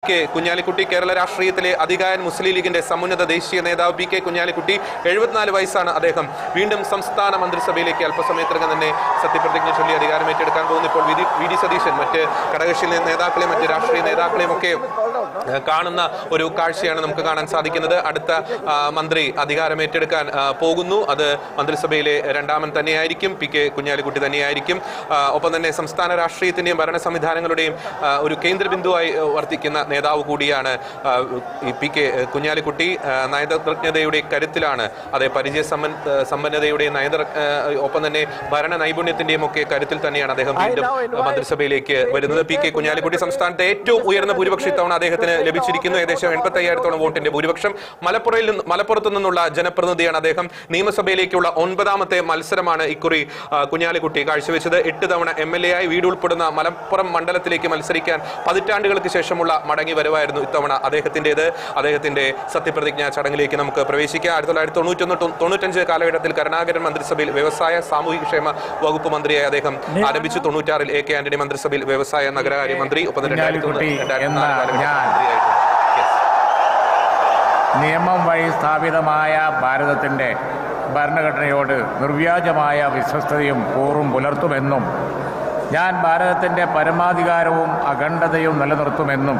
K Kunhalikutty Kerala രാഷ്ട്രീയത്തിലെ അധികായൻ മുസ്ലിം ലീഗിന്റെ സമുന്നത ദേശീയ നേതാവ് പി കെ കുഞ്ഞാലിക്കുട്ടി 74 വയസ്സാണ് അദ്ദേഹം. വീണ്ടും സംസ്ഥാന മന്ത്രിസഭയിലേക്ക് അല്പസമയത്തിനകം തന്നെ സത്യപ്രതിജ്ഞ ചൊല്ലി അധികാരം ഏറ്റെടുക്കാൻ പോകുന്നു. ഇപ്പോൾ വി ഡി സതീശൻ മറ്റ് ഘടകകക്ഷി നേതാക്കളെയും മറ്റ് രാഷ്ട്രീയ നേതാക്കളെയും ഒക്കെ കാണുന്ന ഒരു കാഴ്ചയാണ് നമുക്ക് കാണാൻ സാധിക്കുന്നത്. അടുത്ത മന്ത്രി അധികാരം ഏറ്റെടുക്കാൻ പോകുന്നു. അത് മന്ത്രിസഭയിലെ രണ്ടാമൻ തന്നെയായിരിക്കും, പി കെ കുഞ്ഞാലിക്കുട്ടി തന്നെയായിരിക്കും. ഒപ്പം തന്നെ സംസ്ഥാന രാഷ്ട്രീയത്തിന്റെയും ഭരണ സംവിധാനങ്ങളുടെയും ഒരു കേന്ദ്രബിന്ദുവായി വർത്തിക്കുന്ന നേതാവ് കൂടിയാണ് പി കെ കുഞ്ഞാലിക്കുട്ടി. നയതന്ത്രജ്ഞതയുടെ കരുത്തിലാണ്, അതെ, പരിചയ സമ്പന്നതയുടെ ഒപ്പം തന്നെ ഭരണ നൈപുണ്യത്തിന്റെയും ഒക്കെ കരുത്തിൽ തന്നെയാണ് അദ്ദേഹം വീണ്ടും മന്ത്രിസഭയിലേക്ക് വരുന്നത്. പി കെ കുഞ്ഞാലിക്കുട്ടി സംസ്ഥാനത്തെ ഏറ്റവും ഉയർന്ന ഭൂരിപക്ഷം ഇത്തവണ അദ്ദേഹത്തിന് ലഭിച്ചിരിക്കുന്നു. ഏകദേശം 85,000-ഓളം വോട്ടിന്റെ ഭൂരിപക്ഷം. മലപ്പുറത്ത് നിന്നുള്ള ജനപ്രതിനിധിയാണ് അദ്ദേഹം. നിയമസഭയിലേക്കുള്ള 9ാമത്തെ മത്സരമാണ് ഇക്കുറി കുഞ്ഞാലിക്കുട്ടി കാഴ്ചവെച്ചത്. 8 തവണ MLA ആയി വീട് ഉൾപ്പെടുന്ന മലപ്പുറം മണ്ഡലത്തിലേക്ക് മത്സരിക്കാൻ പതിറ്റാണ്ടുകൾക്ക് ശേഷമുള്ള മടങ്ങി വരവായിരുന്നു ഇത്തവണ അദ്ദേഹത്തിൻ്റെത്. അദ്ദേഹത്തിന്റെ സത്യപ്രതിജ്ഞാ ചടങ്ങിലേക്ക് നമുക്ക് പ്രവേശിക്കാം. 1991-95 കാലഘട്ടത്തിൽ കരുണാകരൻ മന്ത്രിസഭയിൽ വ്യവസായ സാമൂഹികക്ഷേമ വകുപ്പ് മന്ത്രിയായി അദ്ദേഹം ആരംഭിച്ചു. 96-ൽ AK ആന്റണി മന്ത്രിസഭയിൽ വ്യവസായ നഗരകാര്യ മന്ത്രി. ഒപ്പം നിയമം വഴി സ്ഥാപിതമായ ഭാരതത്തിൻ്റെ ഭരണഘടനയോട് നിർവ്യാജമായ വിശ്വസ്തയും കൂറും പുലർത്തുമെന്നും ഞാൻ ഭാരതത്തിൻ്റെ പരമാധികാരവും അഖണ്ഡതയും നിലനിർത്തുമെന്നും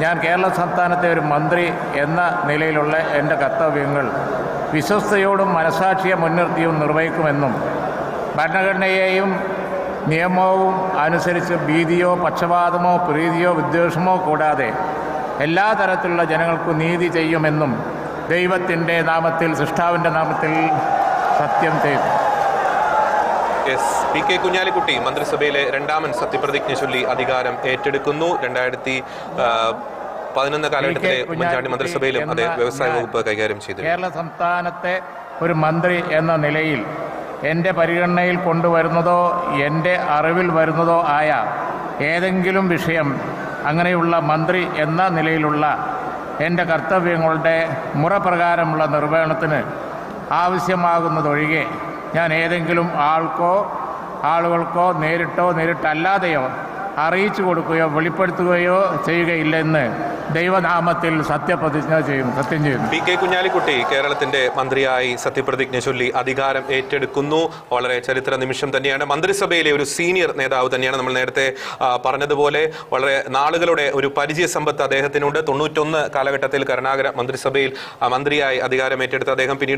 ഞാൻ കേരള സംസ്ഥാനത്തെ ഒരു മന്ത്രി എന്ന നിലയിലുള്ള എൻ്റെ കർത്തവ്യങ്ങൾ വിശ്വസ്തയോടും മനസാക്ഷിയെ മുൻനിർത്തിയും നിർവഹിക്കുമെന്നും ഭരണഘടനയെയും നിയമവും അനുസരിച്ച് ഭീതിയോ പക്ഷപാതമോ പ്രീതിയോ വിദ്വേഷമോ കൂടാതെ എല്ലാ തരത്തിലുള്ള ജനങ്ങൾക്കും നീതി ചെയ്യുമെന്നും ദൈവത്തിൻ്റെ നാമത്തിൽ, സൃഷ്ടാവിൻ്റെ നാമത്തിൽ സത്യം ചെയ്തു. പി കെ കുഞ്ഞാലിക്കുട്ടി മന്ത്രിസഭയിലെ രണ്ടാമൻ സത്യപ്രതിജ്ഞ ചൊല്ലി അധികാരം ഏറ്റെടുക്കുന്നു. 2011 കാലഘട്ടത്തിലെ ഉമ്മൻചാണ്ടി മന്ത്രിസഭയിലും അതേ വ്യവസായ വകുപ്പ് കൈകാര്യം ചെയ്തു. കേരള സംസ്ഥാനത്തെ ഒരു മന്ത്രി എന്ന നിലയിൽ എൻ്റെ പരിഗണനയിൽ കൊണ്ടുവരുന്നതോ എൻ്റെ അറിവിൽ വരുന്നതോ ആയ ഏതെങ്കിലും വിഷയം അങ്ങനെയുള്ള മന്ത്രി എന്ന നിലയിലുള്ള എൻ്റെ കർത്തവ്യങ്ങളുടെ മുറപ്രകാരമുള്ള നിർവഹണത്തിന് ആവശ്യമാകുന്നതൊഴികെ ഞാൻ ഏതെങ്കിലും ആളുകൾക്കോ നേരിട്ടോ നേരിട്ടല്ലാതെയോ അറിയിച്ചു കൊടുക്കുകയോ വെളിപ്പെടുത്തുകയോ ചെയ്യുകയില്ലെന്ന് ദൈവനാമത്തിൽ സത്യം ചെയ്യുന്നു. പി കെ കുഞ്ഞാലിക്കുട്ടി കേരളത്തിന്റെ മന്ത്രിയായി സത്യപ്രതിജ്ഞ ചൊല്ലി അധികാരം ഏറ്റെടുക്കുന്നു. വളരെ ചരിത്ര നിമിഷം തന്നെയാണ്. മന്ത്രിസഭയിലെ ഒരു സീനിയർ നേതാവ് തന്നെയാണ്. നമ്മൾ നേരത്തെ പറഞ്ഞതുപോലെ വളരെ നാളുകളുടെ ഒരു പരിചയ സമ്പത്ത് അദ്ദേഹത്തിനുണ്ട്. 91 കാലഘട്ടത്തിൽ കരുണാകര മന്ത്രിസഭയിൽ മന്ത്രിയായി അധികാരം ഏറ്റെടുത്ത അദ്ദേഹം പിന്നീട്